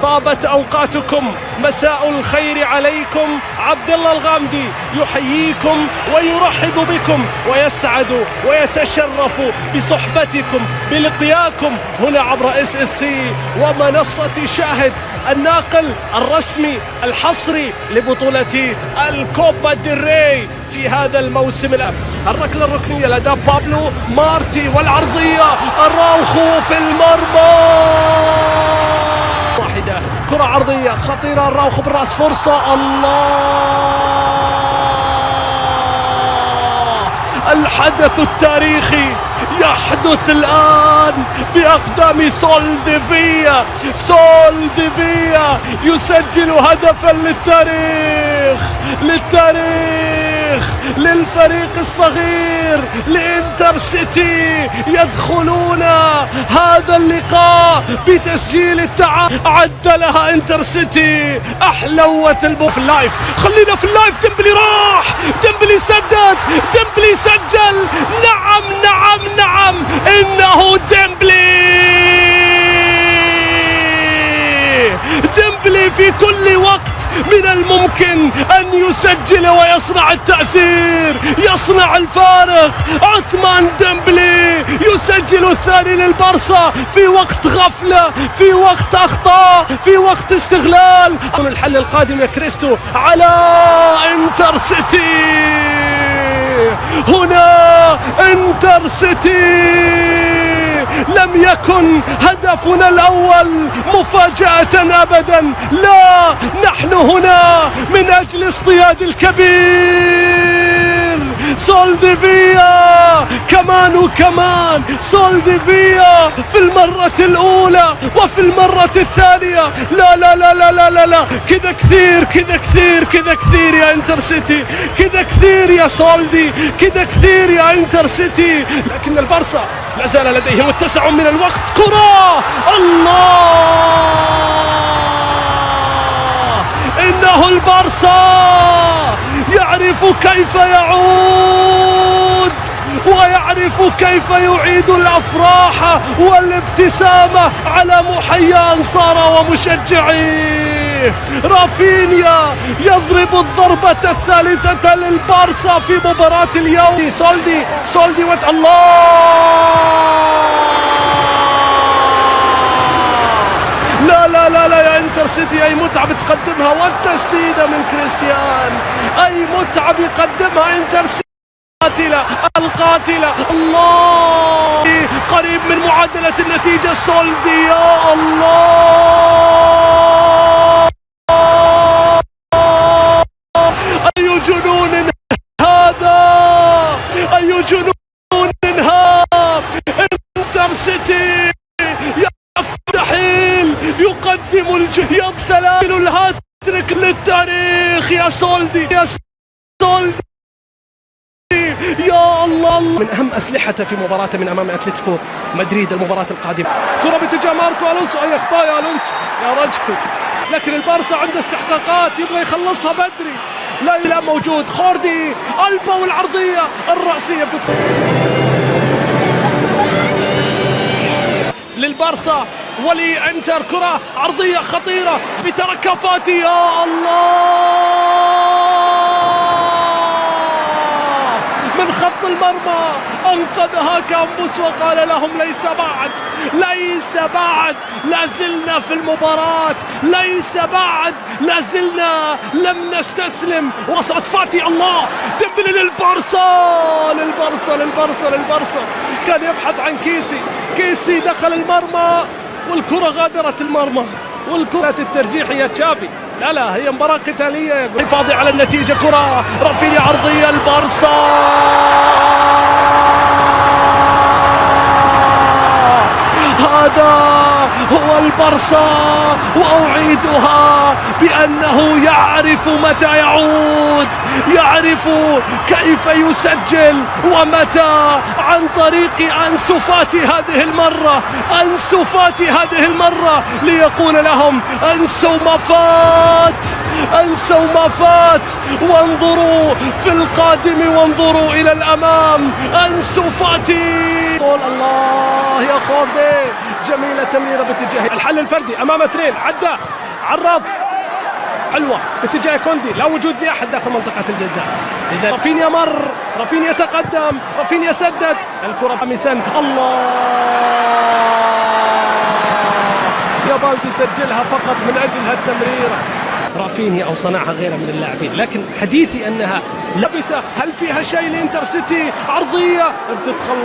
طابت أوقاتكم، مساء الخير عليكم. عبد الله الغامدي يحييكم ويرحب بكم ويسعد ويتشرف بصحبتكم بلقياكم هنا عبر SSC ومنصة شاهد، الناقل الرسمي الحصري لبطولة الكوبا ديل ري في هذا الموسم. الركلة الركنية لدى بابلو مارتي والعرضية الراوخو في المرمى. واحدة كرة عرضية خطيرة، الراوخو بالرأس، فرصة، الله، الحدث التاريخي يحدث الآن بأقدام سولديفيا. سولديفيا يسجل هدفا للفريق الصغير لإنتر سيتي. يدخلون هذا اللقاء بتسجيل عدلها إنتر سيتي. أحلوت في اللايف، خلينا في اللايف. ديمبلي راح، ديمبلي سدد، ديمبلي سجل. نعم نعم نعم، إنه ديمبلي في كل وقت من الممكن أن يسجل ويصنع التأثير، يصنع الفارق. عثمان ديمبلي يسجل الثاني للبارسا في وقت غفلة، في وقت أخطاء، في وقت استغلال. الحل القادم يا كريستو على إنتر سيتي. هنا إنتر سيتي لم يكن هدفنا الأول مفاجأة أبدا، لا، نحن هنا من أجل اصطياد الكبير. سولديفيا كمان وكمان، سولديفيا في المرة الأولى وفي المرة الثانية. لا لا لا لا لا لا, لا. كذا كثير كذا كثير كذا كثير يا إنتر سيتي، كذا كثير يا سولدي، كذا كثير يا إنتر سيتي. لكن البارسا لا زال لديه متسع من الوقت. كرة، الله، إنه البارسا يعرف كيف يعود ويعرف كيف يعيد الأفراح والابتسامة على محيا أنصاره ومشجعيه. رافينيا يضرب الضربة الثالثة للبارسا في مباراة اليوم. سولدي الله، لا لا لا لا يا إنتر سيتي، أي متعة بتقدمها، والتسديدة من كريستيان، أي متعة بيقدمها إنتر سيتي. القاتلة، الله، قريب من معادلة النتيجة. سولدي، يا الله، أي جنون هذا، أي جنون هذا. إنتر سيتي يفتحيل، يقدم يبتلال الهاتريك للتاريخ. يا سولدي، يا سولدي، يا الله. من أهم أسلحته في مباراته من أمام أتلتيكو مدريد المباراة القادمة. كرة باتجاه ماركو ألونسو، أي أخطاء يا ألونسو يا رجل. لكن البارسا عنده استحقاقات، يبغى يخلصها بدري. لا موجود خوردي، ألبا والعرضية الرأسية للبارسا ولإنتر. كرة عرضية خطيرة بتركفاتي، يا الله، من خط المرمى أنقذها كامبوس وقال لهم ليس بعد، لازلنا في المباراة، ليس بعد، لازلنا لم نستسلم. وصلت فاتي، الله، ديمبلي للبارسا. كان يبحث عن كيسي دخل المرمى والكرة غادرت المرمى، والكرة الترجيحية تشافي. لا هي مباراة قتالية. حفاظي على النتيجة. كرة رافينيا عرضية، البارسا، هذا هو البارسا. وأعيدها بأنه يعرف متى يعود، يعرف كيف يسجل ومتى، عن طريق أنسو فاتي هذه المرة، ليقول لهم انسوا ما فات وانظروا في القادم وانظروا إلى الأمام. أنسو فاتي طول. الله يا خوردي، جميلة تمريرة باتجاه الحل الفردي أمام اثنين، عدى عرض حلوة باتجاه كوندي، لا وجود لأحد داخل منطقة الجزاء. إذا رافينيا مر، رافينيا تقدم، رافينيا سدد الكرة خامسا. الله يا بالدي سجلها فقط من أجل هالتمريرة. رافينيا أو صنعها غيره من اللاعبين، لكن حديثي أنها لبتة. هل فيها شيء لإنتر سيتي؟ عرضية بتتخلص